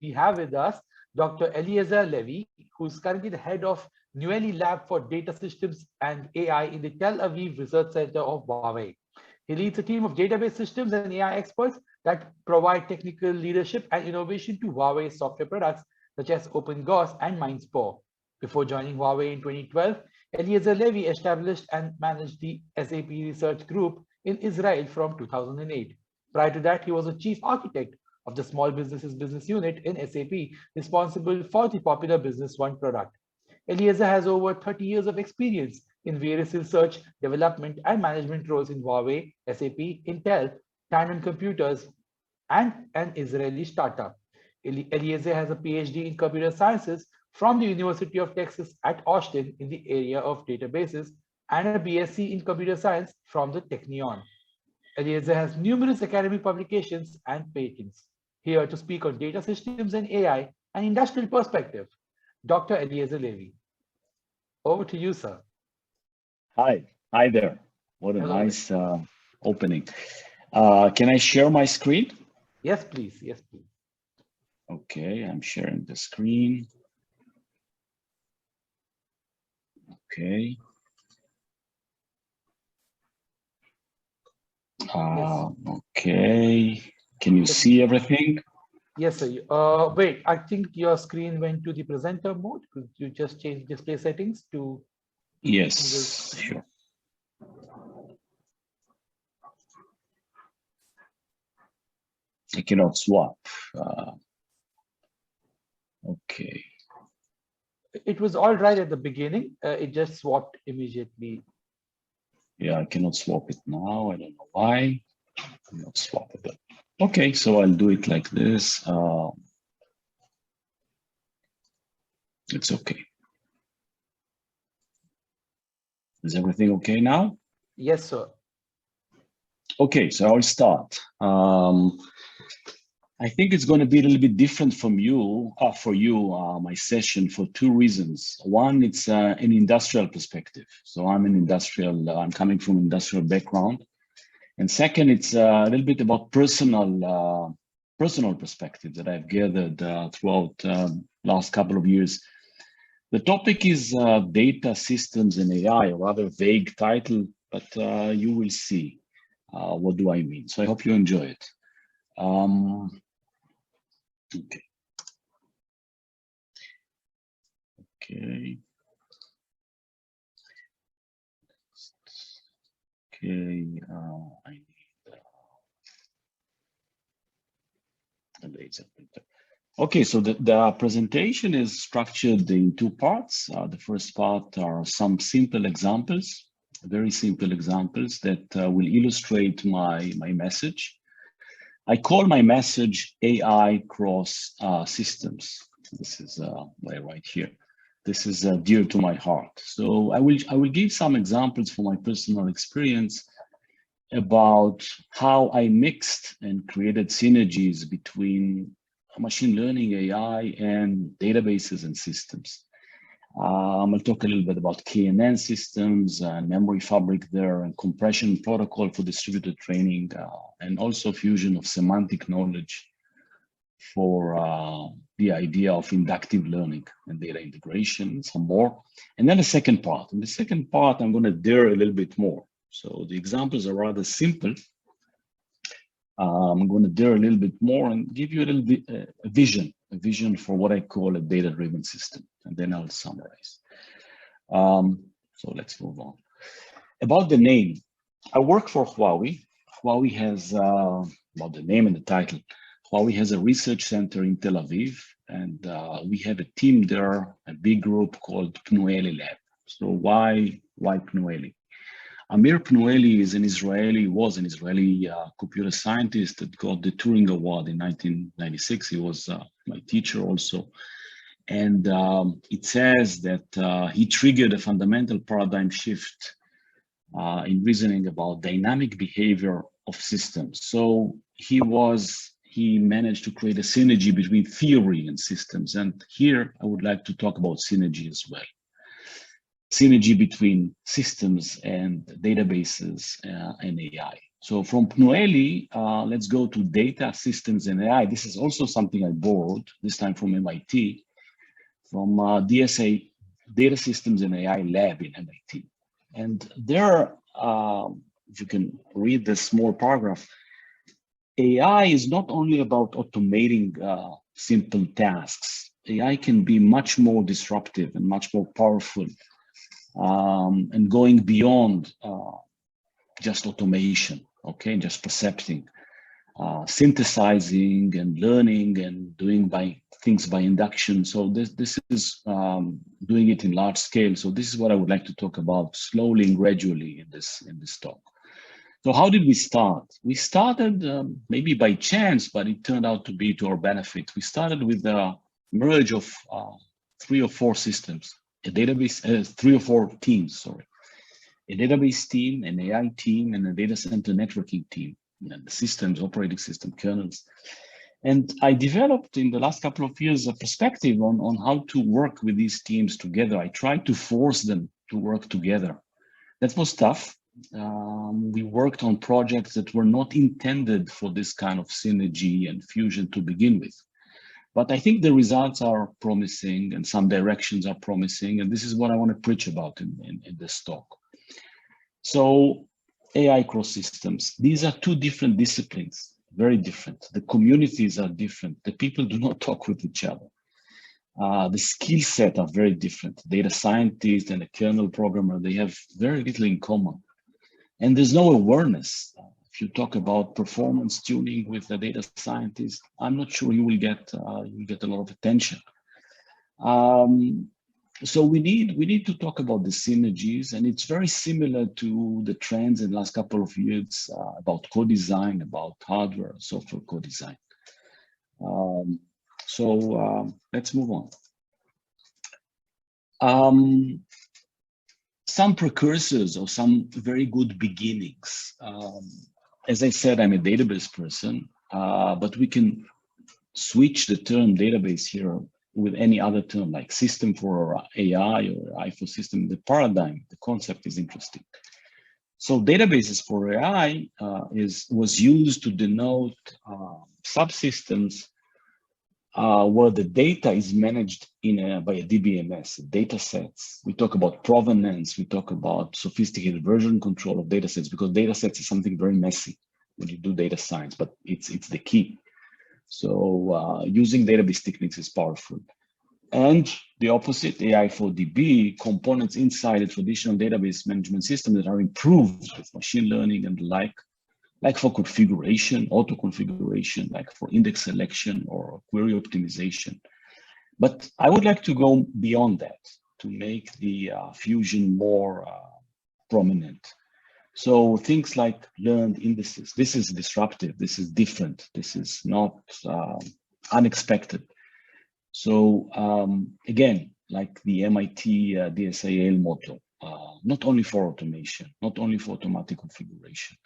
we have with us Dr. Eliezer Levy, who's currently the head of Nueli Lab for Data Systems and AI in the Tel Aviv Research Center of Huawei. He leads a team of database systems and AI experts that provide technical leadership and innovation to Huawei software products such as OpenGauss and MindSpore. Before joining Huawei in 2012, Eliezer Levy established and managed the SAP Research Group in Israel from 2008. Prior to that, he was a chief architect of the Small Businesses Business Unit in SAP, responsible for the popular Business One product. Eliezer has over 30 years of experience in various research, development, and management roles in Huawei, SAP, Intel, Tandem Computers, and an Israeli startup. Eliezer has a PhD in computer sciences from the University of Texas at Austin in the area of databases and a BSc in computer science from the Technion. Eliezer has numerous academic publications and patents. Here to speak on data systems and AI and industrial perspective, Dr. Eliezer Levy. Over to you, sir. Hi there. What a Hello. nice opening. Can I share my screen? Yes, please. Yes, please. Okay, I'm sharing the screen. Okay. Okay. Can you see everything? Yes, sir. Wait, I think your screen went to the presenter mode. Could you just change display settings to? Yes, sure. I cannot swap. Okay. It was all right at the beginning. It just swapped immediately. Yeah, I cannot swap it now. I don't know why. I'm not swappable. Okay, so I'll do it like this. It's okay. Is everything okay now? Yes, sir. Okay, so I'll start. I think it's going to be a little bit different from you, my session, for two reasons. One, it's an industrial perspective. So I'm coming from industrial background. And second, it's a little bit about personal perspective that I've gathered throughout last couple of years. The topic is data systems and AI, a rather vague title, but you will see what do I mean. So I hope you enjoy it. Okay. Okay. Okay. I need a laser printer. Okay, so the presentation is structured in two parts. The first part are some simple examples, very simple examples that will illustrate my message. I call my message AI cross systems. This is right here. This is dear to my heart. So I will give some examples from my personal experience about how I mixed and created synergies between machine learning, AI, and databases and systems. I'll talk a little bit about KNN systems and memory fabric there and compression protocol for distributed training and also fusion of semantic knowledge for the idea of inductive learning and data integration and some more. And then the second part. In the second part, I'm going to dare a little bit more. So the examples are rather simple. I'm going to dare a little bit more and give you a little bit a vision for what I call a data-driven system. And then I'll summarize. So let's move on. About the name, I work for Huawei. Huawei has, about the name and the title, Huawei has a research center in Tel Aviv, and we have a team there, a big group called Nueli Lab. So why Nueli? Amir Pnueli was an Israeli computer scientist that got the Turing Award in 1996. He was my teacher also. And it says that he triggered a fundamental paradigm shift in reasoning about dynamic behavior of systems. So he managed to create a synergy between theory and systems. And here I would like to talk about synergy as well. Synergy between systems and databases and AI. So from Noeli, let's go to data systems and AI. This is also something I borrowed, this time from MIT, from DSA, Data Systems and AI Lab in MIT. And there, if you can read this small paragraph, AI is not only about automating simple tasks. AI can be much more disruptive and much more powerful, and going beyond just automation, okay, just percepting, synthesizing and learning and doing things by induction. So this is doing it in large scale. So this is what I would like to talk about slowly and gradually in this talk. So how did we start? We started maybe by chance, but it turned out to be to our benefit. We started with the merge of 3 or 4 systems, a database, 3 or 4 teams, sorry. A database team, an AI team, and a data center networking team, and the systems, operating system, kernels. And I developed in the last couple of years a perspective on how to work with these teams together. I tried to force them to work together. That was tough. We worked on projects that were not intended for this kind of synergy and fusion to begin with. But I think the results are promising and some directions are promising. And this is what I want to preach about in this talk. So AI cross systems, these are 2 different disciplines, very different. The communities are different. The people do not talk with each other. The skill set are very different. Data scientist and a kernel programmer, they have very little in common. And there's no awareness. If you talk about performance tuning with a data scientist, I'm not sure you will get a lot of attention. So we need to talk about the synergies, and it's very similar to the trends in the last couple of years about co-design, about hardware, software co-design. Let's move on. Some precursors or some very good beginnings. As I said, I'm a database person, but we can switch the term database here with any other term like system for AI or AI for system. The paradigm, the concept is interesting. So databases for AI was used to denote subsystems where the data is managed by a DBMS, data sets. We talk about provenance, we talk about sophisticated version control of data sets, because data sets is something very messy when you do data science, but it's the key. So using database techniques is powerful. And the opposite, AI for DB, components inside a traditional database management system that are improved with machine learning and the like for configuration, auto configuration, like for index selection or query optimization. But I would like to go beyond that to make the fusion more prominent. So things like learned indices, this is disruptive, this is different, this is not unexpected. So again, like the MIT DSAL model, not only for automation, not only for automatic configuration,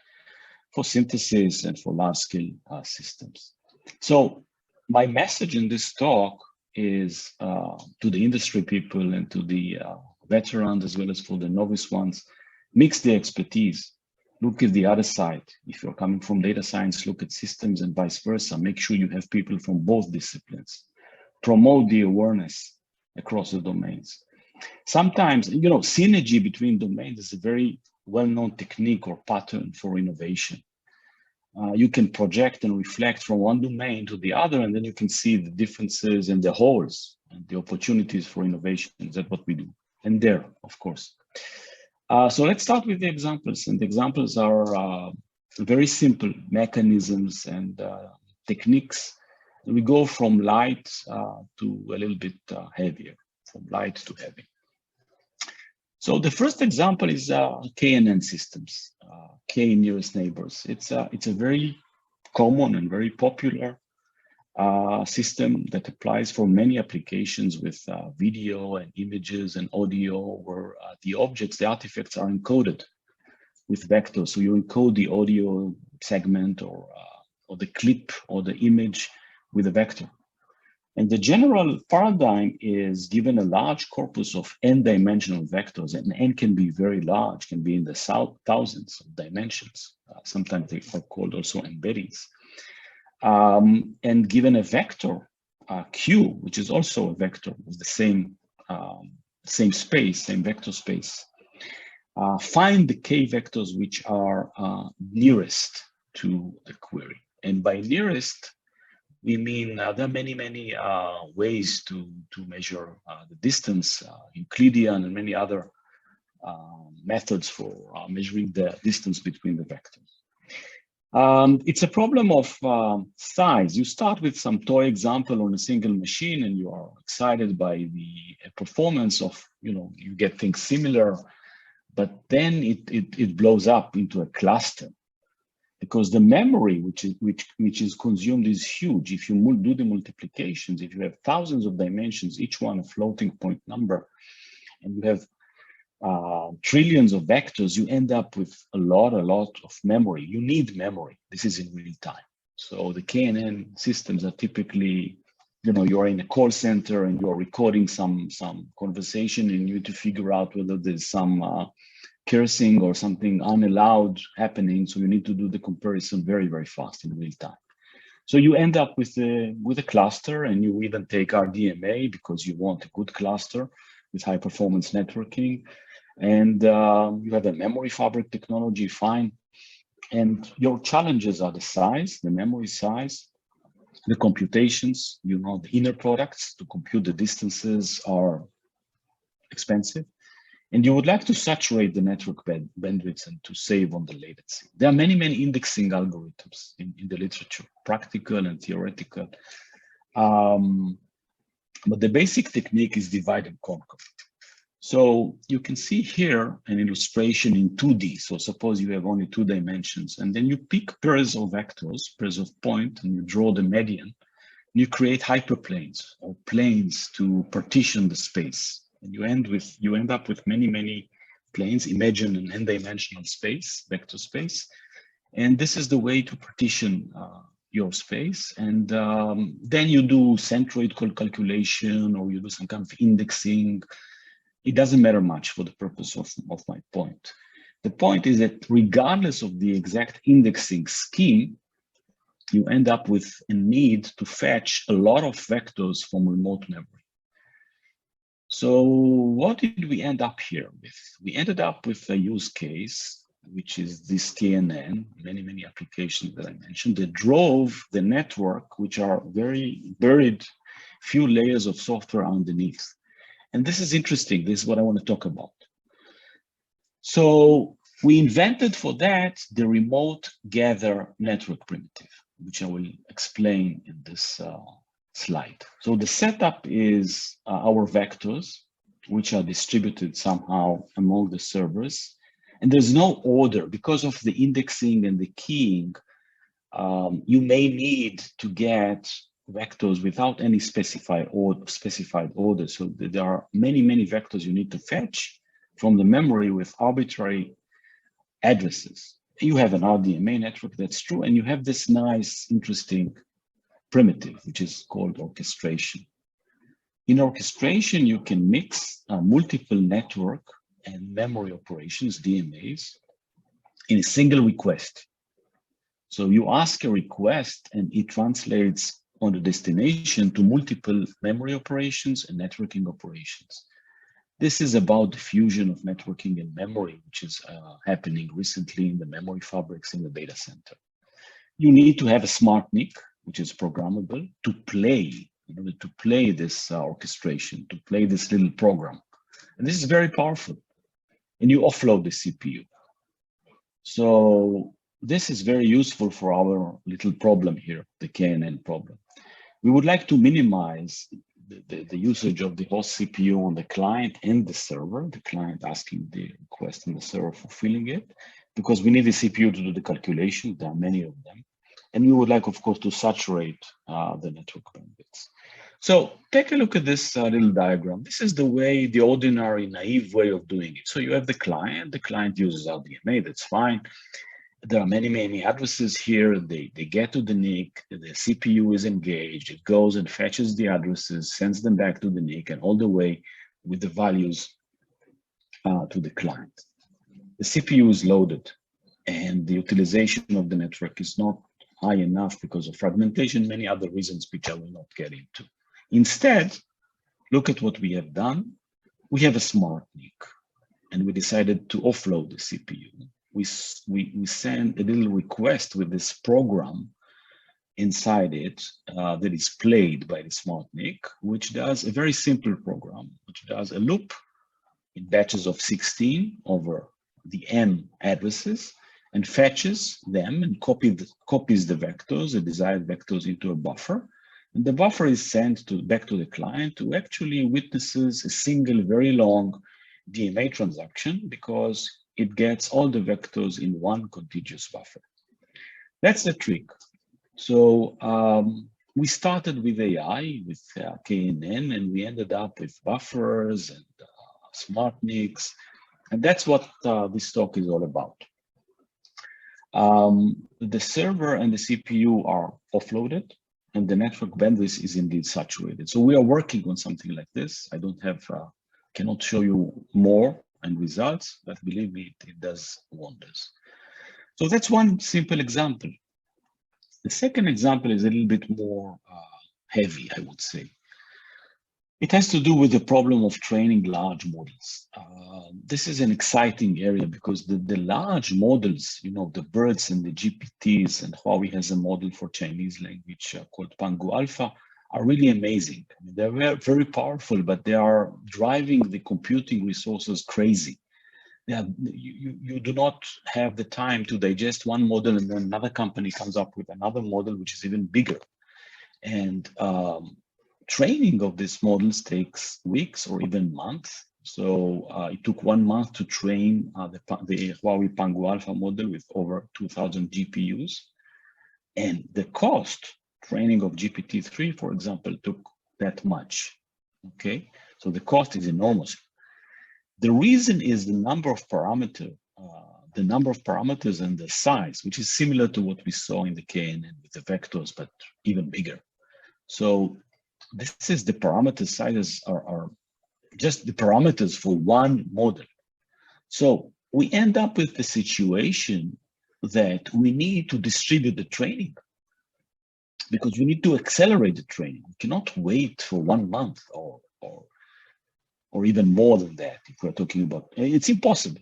for synthesis and for large-scale systems. So my message in this talk is to the industry people and to the veterans as well as for the novice ones, mix the expertise. Look at the other side. If you're coming from data science, look at systems and vice versa. Make sure you have people from both disciplines. Promote the awareness across the domains. Sometimes, synergy between domains is a very well-known technique or pattern for innovation. You can project and reflect from one domain to the other, and then you can see the differences and the holes and the opportunities for innovation. That's what we do. And there, of course. So let's start with the examples. And the examples are very simple mechanisms and techniques. We go from light to a little bit heavier, from light to heavy. So the first example is KNN systems, K nearest neighbors. It's a very common and very popular system that applies for many applications with video and images and audio, where the objects, the artifacts are encoded with vectors. So you encode the audio segment or the clip or the image with a vector. And the general paradigm is given a large corpus of n-dimensional vectors, and n can be very large, can be in the thousands of dimensions. Sometimes they are called also embeddings. And given a vector, q, which is also a vector of the same space, same vector space, find the k vectors which are nearest to the query. And by nearest, we mean there are many ways to measure the distance, Euclidean and many other methods for measuring the distance between the vectors. It's a problem of size. You start with some toy example on a single machine and you are excited by the performance of, you get things similar, but then it blows up into a cluster, because the memory which is consumed is huge. If you do the multiplications, if you have thousands of dimensions, each one a floating point number, and you have trillions of vectors, you end up with a lot of memory. You need memory. This is in real time. So the KNN systems are typically, you're in a call center and you're recording some conversation, and you need to figure out whether there's some cursing or something unallowed happening. So you need to do the comparison very, very fast in real time. So you end up with a cluster, and you even take RDMA because you want a good cluster with high performance networking. And you have a memory fabric technology, fine. And your challenges are the size, the memory size, the computations, the inner products to compute the distances are expensive. And you would like to saturate the network bandwidth and to save on the latency. There are many indexing algorithms in the literature, practical and theoretical. But the basic technique is divide and conquer. So you can see here an illustration in 2D. So suppose you have only 2 dimensions, and then you pick pairs of vectors, pairs of points, and you draw the median. You create hyperplanes or planes to partition the space. And you end up with many planes. Imagine an n-dimensional space, vector space. And this is the way to partition your space. And then you do centroid calculation, or you do some kind of indexing. It doesn't matter much for the purpose of my point. The point is that regardless of the exact indexing scheme, you end up with a need to fetch a lot of vectors from remote memory. So what did we end up here with? We ended up with a use case, which is this KNN, many applications that I mentioned, that drove the network, which are very buried, few layers of software underneath. And this is interesting. This is what I want to talk about. So we invented for that the remote gather network primitive, which I will explain in this slide. So the setup is our vectors, which are distributed somehow among the servers. And there's no order because of the indexing and the keying. You may need to get vectors without any specified order. So there are many vectors you need to fetch from the memory with arbitrary addresses. You have an RDMA network, that's true, and you have this nice, interesting primitive, which is called orchestration. In orchestration, you can mix multiple network and memory operations, DMAs, in a single request. So you ask a request and it translates on the destination to multiple memory operations and networking operations. This is about the fusion of networking and memory, which is happening recently in the memory fabrics in the data center. You need to have a smart NIC, which is programmable, to play, in order to play this orchestration, to play this little program. And this is very powerful. And you offload the CPU. So this is very useful for our little problem here, the KNN problem. We would like to minimize the usage of the host CPU on the client and the server, the client asking the request and the server fulfilling it, because we need the CPU to do the calculation. There are many of them. And we would like, of course, to saturate the network bandwidths. So take a look at this little diagram. This is the way, the ordinary naive way of doing it. So you have the client uses RDMA, that's fine. there are many addresses here. They get to the NIC, the CPU is engaged, it goes and fetches the addresses, sends them back to the NIC, and all the way with the values to the client. The CPU is loaded, and the utilization of the network is not high enough because of fragmentation, many other reasons which I will not get into. Instead, look at what we have done. We have a smart NIC, and we decided to offload the CPU. We send a little request with this program inside it that is played by the smart NIC, which does a very simple program, which does a loop in batches of 16 over the M addresses and fetches them and copies the vectors, the desired vectors, into a buffer. And the buffer is sent back to the client, who actually witnesses a single very long DMA transaction because it gets all the vectors in one contiguous buffer. That's the trick. So we started with AI, with KNN, and we ended up with buffers and smart NICs. And that's what this talk is all about. The server and the CPU are offloaded, and the network bandwidth is indeed saturated. So we are working on something like this. I don't have, cannot show you more and results, but believe me, it does wonders. So that's one simple example. The second example is a little bit more heavy, I would say. It has to do with the problem of training large models. This is an exciting area because the large models, you know, the BERTs and the GPTs, and Huawei has a model for Chinese language called Pangu Alpha, are really amazing. I mean, they're very powerful, but they are driving the computing resources crazy. You do not have the time to digest one model, and then another company comes up with another model which is even bigger. And training of these models takes weeks or even months. So it took 1 month to train the Huawei Pangu Alpha model with over 2,000 GPUs. And the cost training of GPT-3, for example, took that much. Okay, so the cost is enormous. The reason is the number of parameters and the size, which is similar to what we saw in the KNN with the vectors, but even bigger. So this is the parameter sizes are just the parameters for one model. So we end up with the situation that we need to distribute the training because we need to accelerate the training. We cannot wait for 1 month or even more than that if we're talking about, it's impossible.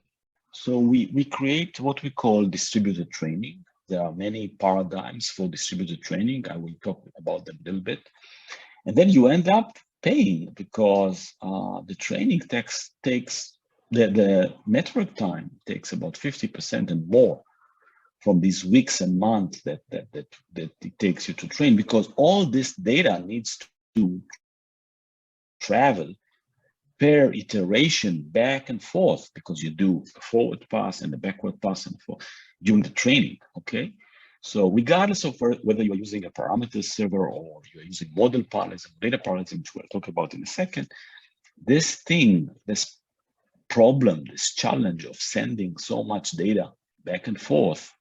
So we create what we call distributed training. There are many paradigms for distributed training. I will talk about them a little bit. And then you end up paying because the training takes the network time takes about 50% and more from these weeks and months that it takes you to train, because all this data needs to travel per iteration back and forth, because you do a forward pass and a backward pass and forth during the training, okay? So regardless of whether you're using a parameter server or you're using model parallelism, data parallelism, which we'll talk about in a second, this problem, this challenge of sending so much data back and forth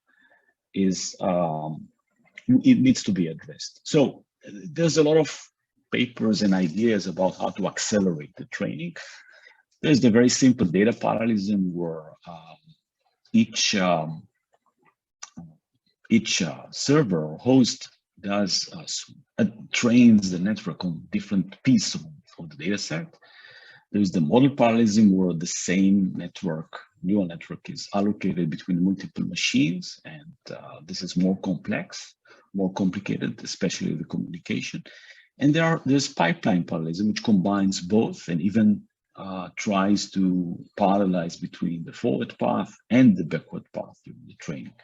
is, it needs to be addressed. So there's a lot of papers and ideas about how to accelerate the training. There's the very simple data parallelism where each server or host does trains the network on different pieces of the data set. There's the model parallelism where the same neural network is allocated between multiple machines, and this is more complex, more complicated, especially the communication. And there's pipeline parallelism, which combines both and even tries to parallelize between the forward path and the backward path during the training.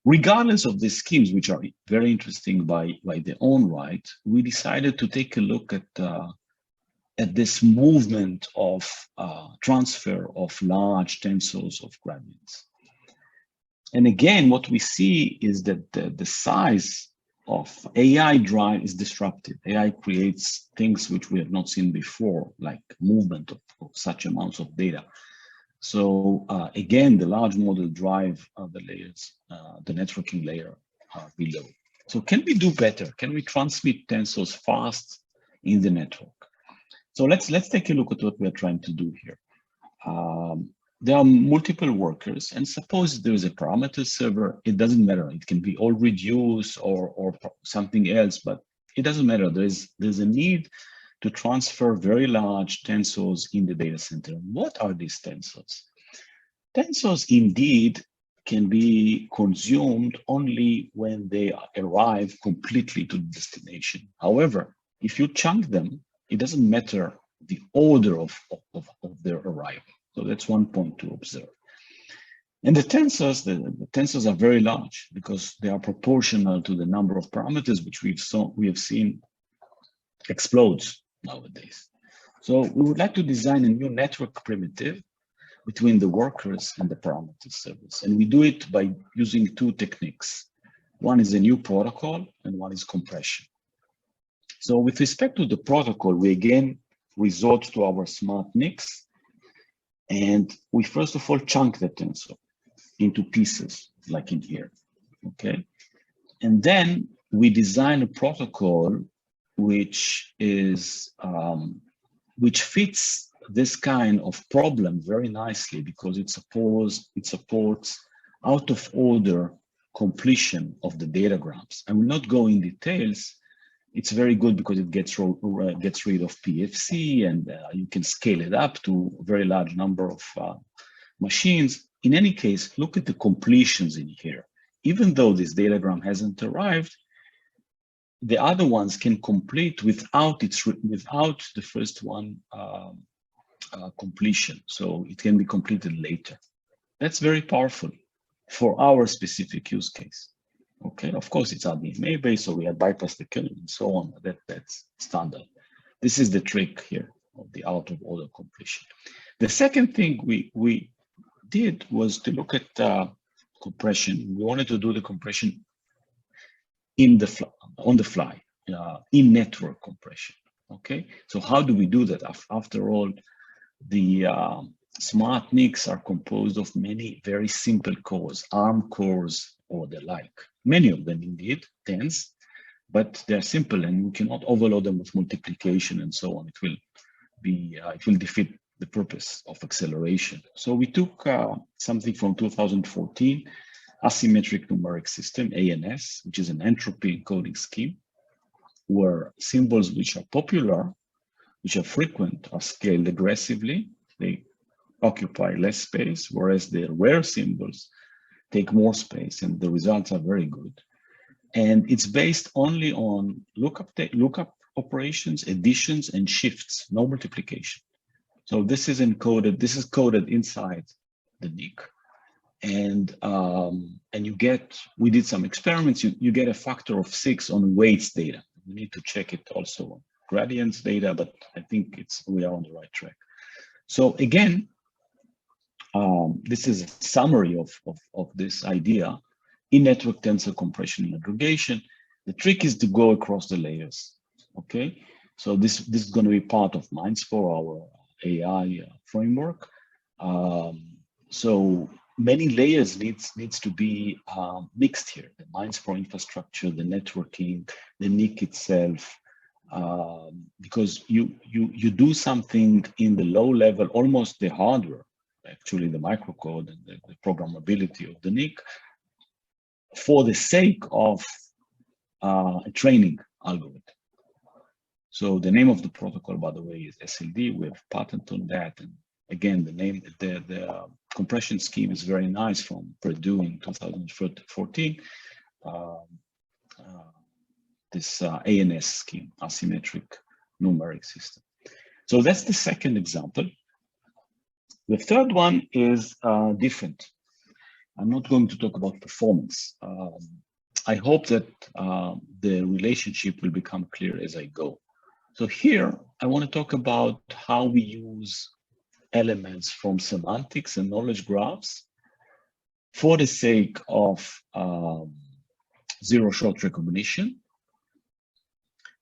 Regardless of these schemes, which are very interesting by their own right, we decided to take a look at this movement of transfer of large tensors of gradients. And again, what we see is that the size of AI drive is disruptive. AI creates things which we have not seen before, like movement of such amounts of data. So again, the large model drive the layers, the networking layer below. So can we do better? Can we transmit tensors fast in the network? So let's take a look at what we're trying to do here. There are multiple workers, and suppose there is a parameter server. It doesn't matter. It can be all reduced or something else, but it doesn't matter. There's a need to transfer very large tensors in the data center. What are these tensors? Tensors indeed can be consumed only when they arrive completely to the destination. However, if you chunk them, it doesn't matter the order of their arrival. So that's one point to observe. And the tensors are very large because they are proportional to the number of parameters which we have seen explodes nowadays. So we would like to design a new network primitive between the workers and the parameter servers. And we do it by using two techniques. One is a new protocol and one is compression. So with respect to the protocol, we again resort to our smart NICs. And we first of all chunk the tensor into pieces, like in here, okay? And then we design a protocol which fits this kind of problem very nicely because it supports out of order completion of the datagrams. I will not go in details. It's very good because it gets rid of PFC and you can scale it up to a very large number of machines. In any case, look at the completions in here. Even though this datagram hasn't arrived, the other ones can complete without the first one completion. So it can be completed later. That's very powerful for our specific use case. Okay, of course it's RDMA based, so we have bypassed the kernel and so on. That's standard. This is the trick here of the out of order completion. The second thing we did was to look at compression. We wanted to do the compression on the fly, in network compression. Okay, so how do we do that? After all, the smart NICs are composed of many very simple cores, ARM cores or the like. Many of them indeed, tens, but they're simple and we cannot overload them with multiplication and so on. It will defeat the purpose of acceleration. So we took something from 2014, asymmetric numeric system, ANS, which is an entropy encoding scheme, where symbols which are popular, which are frequent, are scaled aggressively. They occupy less space, whereas the rare symbols take more space, and the results are very good. And it's based only on lookup operations, additions, and shifts, no multiplication. So this is encoded. This is coded inside the NIC, and you get. We did some experiments. You get a factor of 6 on weights data. We need to check it also on gradients data, but I think we are on the right track. So again, this is a summary of this idea in network tensor compression and aggregation. The trick is to go across the layers. Okay, so this is going to be part of MindSpore, our AI framework. So many layers needs to be mixed here. The MindSpore infrastructure, the networking, the NIC itself, because you do something in the low level, almost the hardware, actually the microcode and the programmability of the NIC, for the sake of a training algorithm. So the name of the protocol, by the way, is SLD. We have patent on that. And again, the compression scheme is very nice from Purdue in 2014. This ANS scheme, asymmetric numeric system. So that's the second example. The third one is different. I'm not going to talk about performance. I hope that the relationship will become clear as I go. So here, I want to talk about how we use elements from semantics and knowledge graphs for the sake of zero-shot recognition.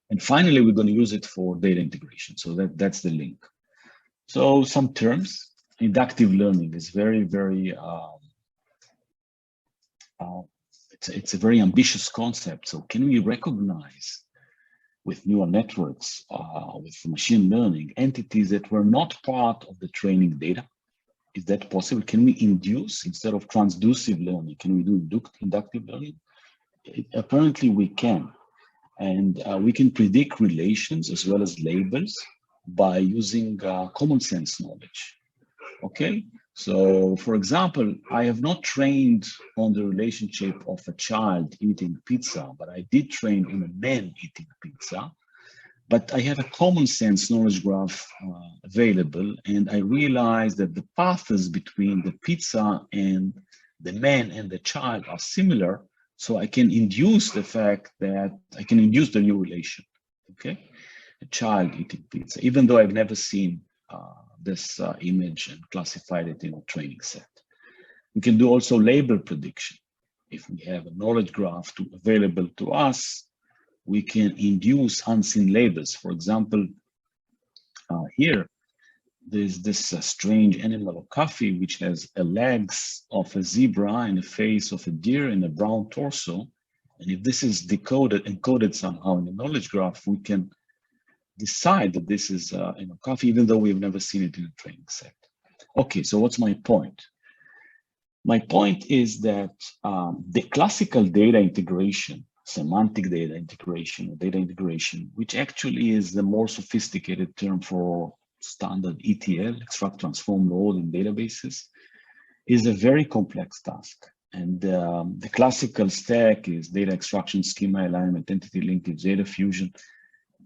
And finally, we're going to use it for data integration. So that's the link. So some terms. inductive learning is very, it's a very ambitious concept. So can we recognize with neural networks, with machine learning, entities that were not part of the training data? Is that possible? Can we induce instead of transducive learning? Can we do inductive learning? Apparently we can. And we can predict relations as well as labels by using common sense knowledge. Okay, so for example, I have not trained on the relationship of a child eating pizza, but I did train on a man eating pizza. But I have a common sense knowledge graph available, and I realized that the paths between the pizza and the man and the child are similar. So I can induce the fact that I can induce the new relation. Okay, a child eating pizza, even though I've never seen this image and classified it in a training set. We can do also label prediction. If we have a knowledge graph available to us, we can induce unseen labels. For example, here, there's this strange animal of coffee, which has a legs of a zebra and a face of a deer and a brown torso. And if this is encoded somehow in the knowledge graph, we can decide that this is coffee, even though we've never seen it in a training set. Okay, so what's my point? My point is that the classical data integration, semantic data integration, or data integration, which actually is the more sophisticated term for standard ETL, extract, transform, load in databases, is a very complex task. And the classical stack is data extraction, schema alignment, entity linkage, data fusion.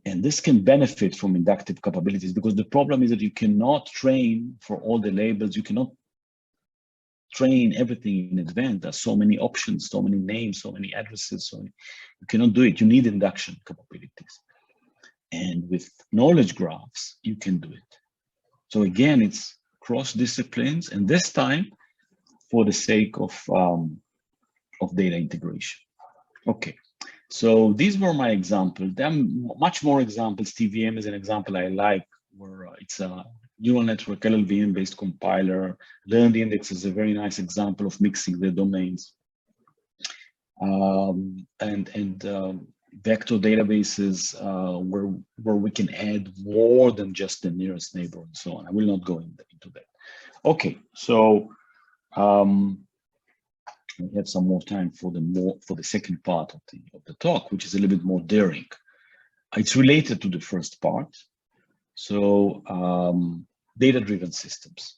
And this can benefit from inductive capabilities, because the problem is that you cannot train for all the labels. You cannot train everything in advance. There's so many options, so many names, so many addresses. You cannot do it. You need induction capabilities. And with knowledge graphs, you can do it. So again, it's cross disciplines, and this time for the sake of data integration. Okay. So these were my examples. There are much more examples. TVM is an example I like, where it's a neural network LLVM-based compiler. Learned index is a very nice example of mixing the domains. Vector databases where we can add more than just the nearest neighbor and so on. I will not go into that. Okay, so we have some more time for the second part of the talk, which is a little bit more daring. It's related to the first part. So data-driven systems.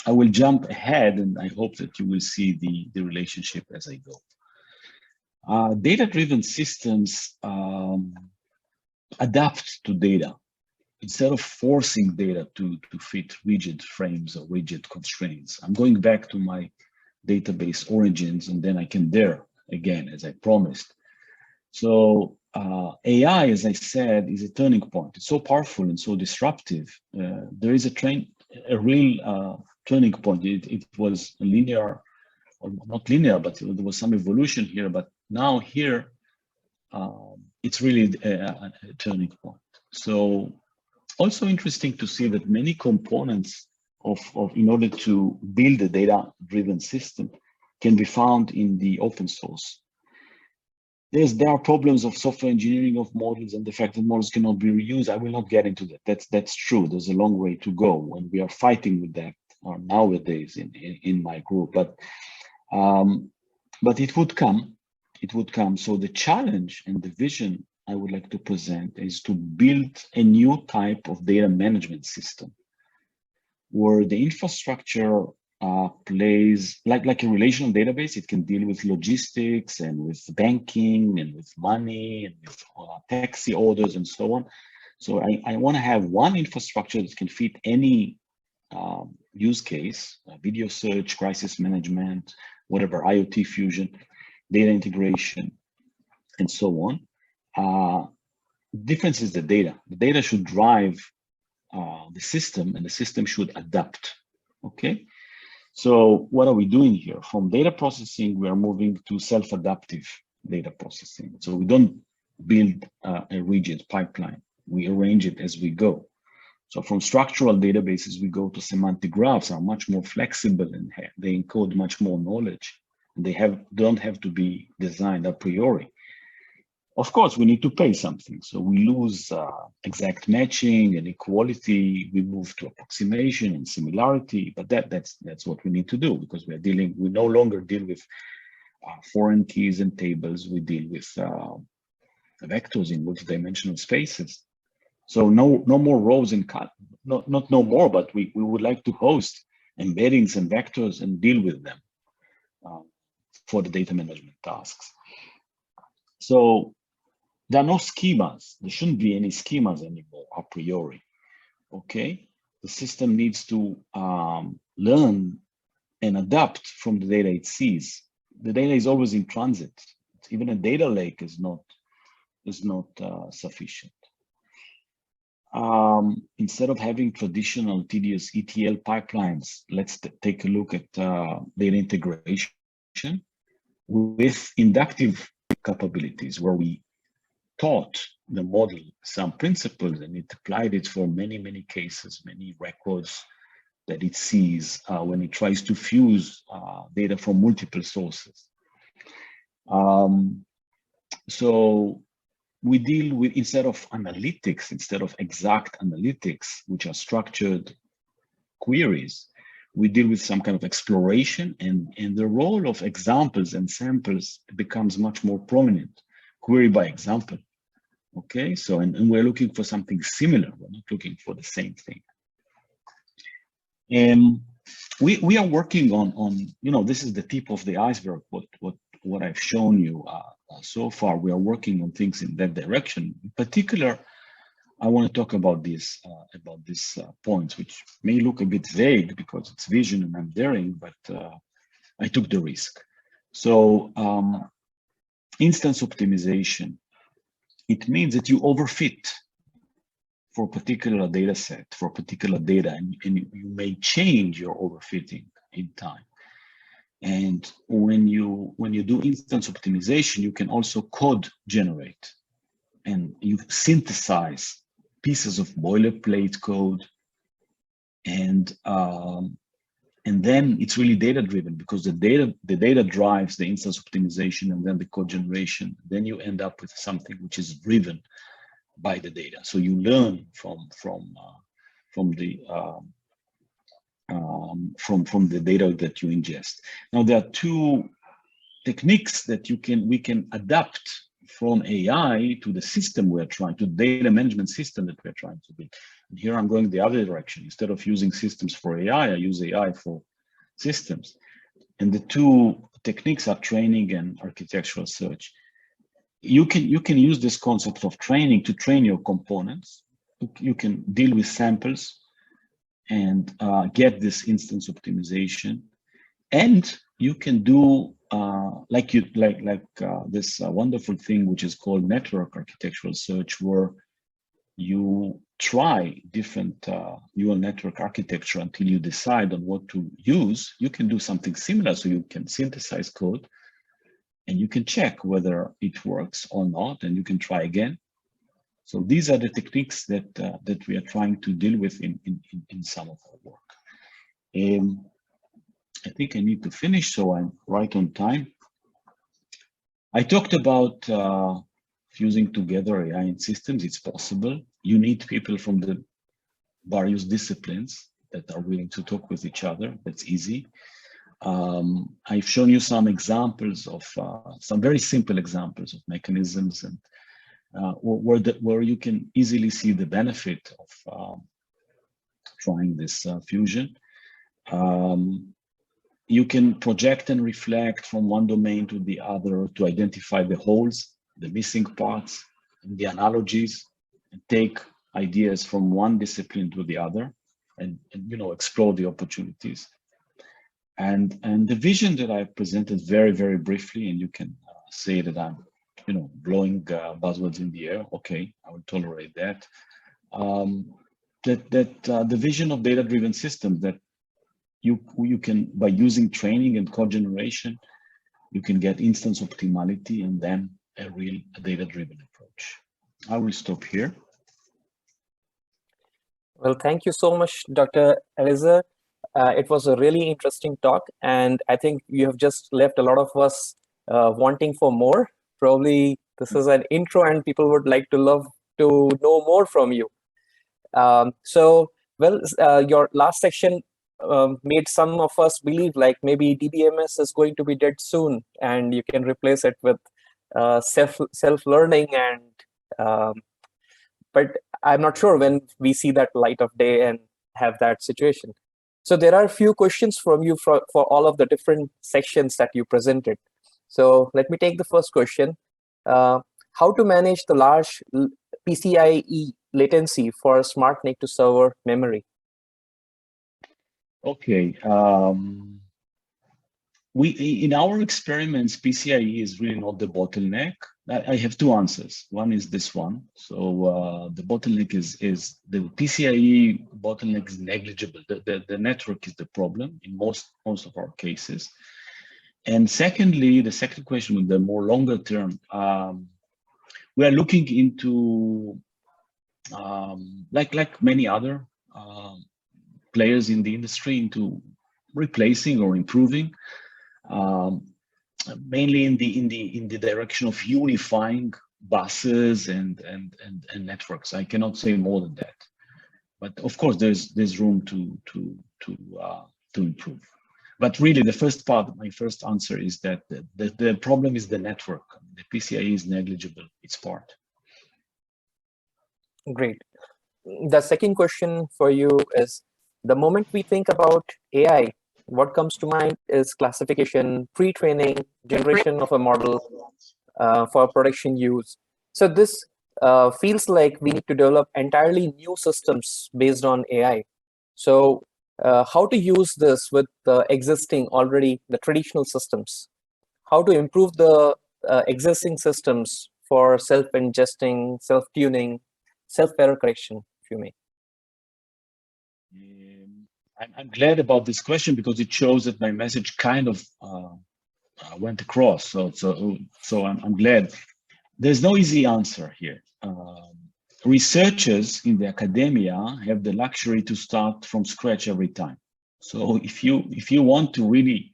I will jump ahead, and I hope that you will see the relationship as I go. Data-driven systems adapt to data instead of forcing data to fit rigid frames or rigid constraints. I'm going back to my database origins, and then I can dare again, as I promised. So AI, as I said, is a turning point. It's so powerful and so disruptive. There is a real turning point. It was linear, or not linear, but there was some evolution here. But now here, it's really a turning point. So also interesting to see that many components in order to build a data-driven system can be found in the open source. There are problems of software engineering of models and the fact that models cannot be reused. I will not get into that. That's true. There's a long way to go, and we are fighting with that nowadays in my group. But it would come. It would come. So the challenge and the vision I would like to present is to build a new type of data management system, where the infrastructure plays like a relational database. It can deal with logistics and with banking and with money and with taxi orders and so on. So I want to have one infrastructure that can fit any use case, video search, crisis management, whatever, IoT fusion, data integration, and so on. Difference is the data. The data should drive the system, and the system should adapt. Okay, so what are we doing here? From data processing, we are moving to self-adaptive data processing. So we don't build a rigid pipeline. We arrange it as we go. So from structural databases, we go to semantic graphs, are much more flexible and they encode much more knowledge. They don't have to be designed a priori. Of course, we need to pay something. So we lose exact matching and equality. We move to approximation and similarity, but that's what we need to do because we no longer deal with foreign keys and tables. We deal with vectors in multidimensional spaces. So no more rows in not no more, but we would like to host embeddings and vectors and deal with them for the data management tasks. So there are no schemas. There shouldn't be any schemas anymore a priori. Okay, the system needs to learn and adapt from the data it sees. The data is always in transit. Even a data lake is not sufficient. Instead of having traditional tedious ETL pipelines, let's take a look at data integration with inductive capabilities where we taught the model some principles and it applied it for many cases, many records that it sees when it tries to fuse data from multiple sources. So we deal with, instead of exact analytics, which are structured queries, we deal with some kind of exploration, and the role of examples and samples becomes much more prominent, query by example. Okay, so, and we're looking for something similar. We're not looking for the same thing. And we are working on, you know, this is the tip of the iceberg, what I've shown you so far. We are working on things in that direction. In particular, I want to talk about these points, which may look a bit vague because it's vision and I'm daring, but I took the risk. So instance optimization, it means that you overfit for a particular data set, for particular data, and you may change your overfitting in time. And when you do instance optimization, you can also code generate, and you synthesize pieces of boilerplate code, and then it's really data driven because the data drives the instance optimization and then the code generation. Then you end up with something which is driven by the data. So you learn from the data that you ingest. Now there are two techniques that we can adapt from AI to the system we're trying to, data management system that we're trying to build. And here I'm going the other direction. Instead of using systems for AI, I use AI for systems. And the two techniques are training and architectural search. You can use this concept of training to train your components. You can deal with samples and get this instance optimization, and you can do this wonderful thing which is called network architectural search, where you try different neural network architecture until you decide on what to use. You can do something similar, so you can synthesize code and you can check whether it works or not, and you can try again. So these are the techniques that we are trying to deal with in some of our work. I think I need to finish, so I'm right on time. I talked about fusing together AI and systems. It's possible. You need people from the various disciplines that are willing to talk with each other. That's easy. I've shown you some examples of some very simple examples of mechanisms, and where you can easily see the benefit of trying this fusion. You can project and reflect from one domain to the other to identify the holes, the missing parts, and the analogies, and take ideas from one discipline to the other, and you know, explore the opportunities. And the vision that I presented very briefly, and you can say that I'm, you know, blowing buzzwords in the air. Okay, I will tolerate that. The vision of data-driven systems, that you can, by using training and code generation, you can get instance optimality and then a real data-driven approach. I will stop here. Well, thank you so much, Dr. Eliezer. It was a really interesting talk, and I think you have just left a lot of us wanting for more. Probably this is an intro, and people would like to love to know more from you. Your last section made some of us believe like maybe DBMS is going to be dead soon, and you can replace it with self learning and um, but I'm not sure when we see that light of day and have that situation. So there are a few questions from you for all of the different sections that you presented. So let me take the first question. Uh, how to manage the large PCIe latency for smart NIC to server memory? Okay. In our experiments, PCIe is really not the bottleneck. I have two answers. One is this one. So the bottleneck is the PCIe bottleneck is negligible. The network is the problem in most of our cases. And secondly, the second question with the more longer term, we are looking into like many other players in the industry into replacing or improving. Mainly in the direction of unifying buses and networks. I cannot say more than that, but of course there's room to improve. But really, the first part, my first answer is that the problem is the network. The PCIe is negligible. It's part. Great. The second question for you is, the moment we think about AI, what comes to mind is classification, pre-training, generation of a model for production use. So this feels like we need to develop entirely new systems based on AI. So how to use this with the existing already, the traditional systems? How to improve the existing systems for self-ingesting, self-tuning, self-error correction, if you may? I'm glad about this question because it shows that my message kind of went across. So I'm glad. There's no easy answer here. Researchers in the academia have the luxury to start from scratch every time. So if you want to really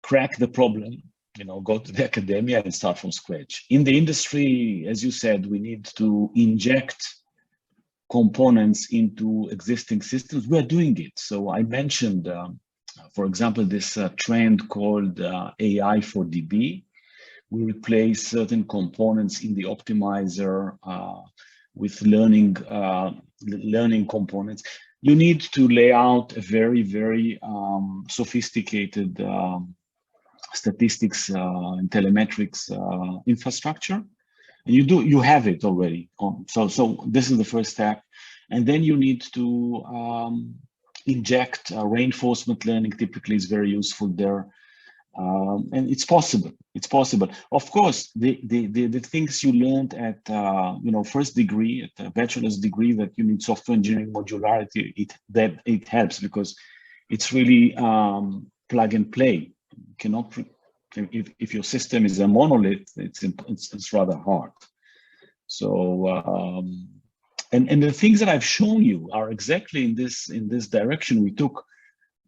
crack the problem, go to the academia and start from scratch. In the industry, as you said, we need to inject components into existing systems. We are doing it. So I mentioned, for example, this trend called AI for DB. We replace certain components in the optimizer with learning components. You need to lay out a very, very sophisticated statistics and telemetrics infrastructure. And you have it already. So this is the first step. And then you need to inject reinforcement learning. Typically is very useful there. And it's possible. It's possible. Of course, the things you learned at first degree, at a bachelor's degree, that you need software engineering modularity. It helps because it's really plug and play. You cannot. If your system is a monolith, it's rather hard. So and the things that I've shown you are exactly in this direction. We took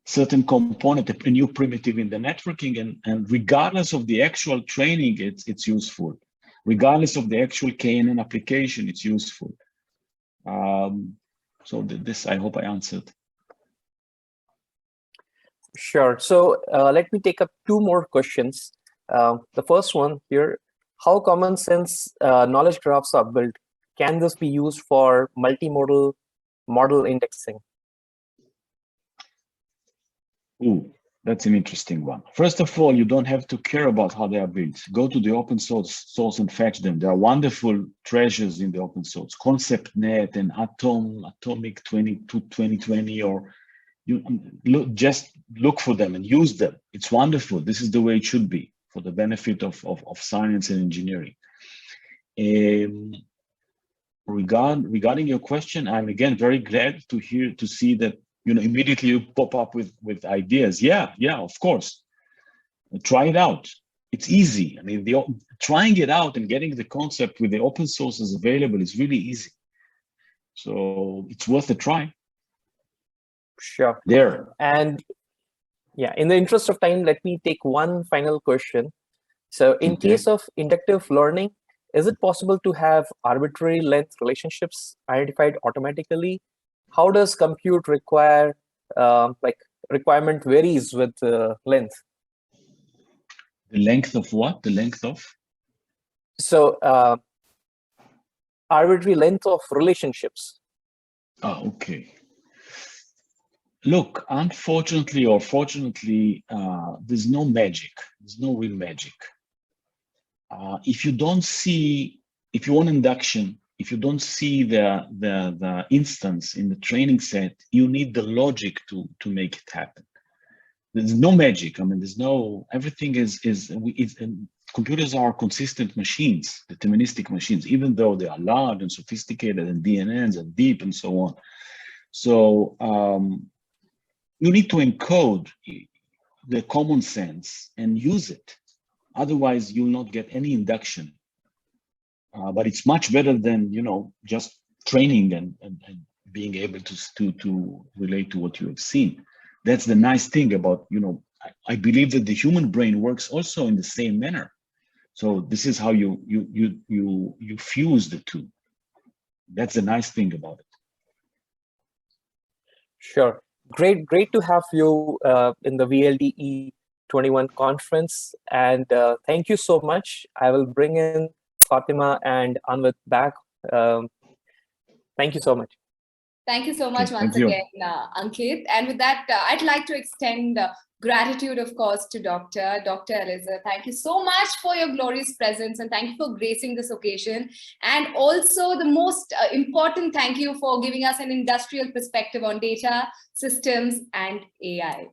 certain component, a new primitive in the networking, and regardless of the actual training, it's useful. Regardless of the actual KNN application, it's useful. So this, I hope I answered. Sure. So let me take up two more questions. The first one here, how common sense knowledge graphs are built? Can this be used for multimodal model indexing? Ooh, that's an interesting one. First of all, you don't have to care about how they are built. Go to the open source and fetch them. There are wonderful treasures in the open source. ConceptNet and Atomic 2020, or just look for them and use them. It's wonderful. This is the way it should be for the benefit of science and engineering. Regarding your question, I'm again very glad to see that immediately you pop up with ideas. Yeah, of course. Try it out. It's easy. I mean, trying it out and getting the concept with the open sources available is really easy. So it's worth a try. Sure. There. And yeah, in the interest of time, let me take one final question. So in case of inductive learning, is it possible to have arbitrary length relationships identified automatically? How does compute require, like requirement varies with length? The length of what? The length of? So arbitrary length of relationships. Oh, okay. Look, unfortunately or fortunately, there's no magic. There's no real magic. If you don't see, if you want induction, if you don't see the instance in the training set, you need the logic to make it happen. There's no magic. I mean, there's no, everything is computers are consistent machines, deterministic machines, even though they are large and sophisticated and DNNs and deep and so on. So you need to encode the common sense and use it. Otherwise, you'll not get any induction. But it's much better than, you know, just training and being able to relate to what you have seen. That's the nice thing about, you know, I believe that the human brain works also in the same manner. So this is how you fuse the two. That's the nice thing about it. Sure. Great to have you in the VLDE 21 conference. And thank you so much. I will bring in Fatima and Anwit back. Thank you so much. Thank you so much once again, Ankit. And with that, I'd like to extend gratitude, of course, to Dr. Eliezer. Thank you so much for your glorious presence and thank you for gracing this occasion. And also the most important thank you for giving us an industrial perspective on data, systems, and AI.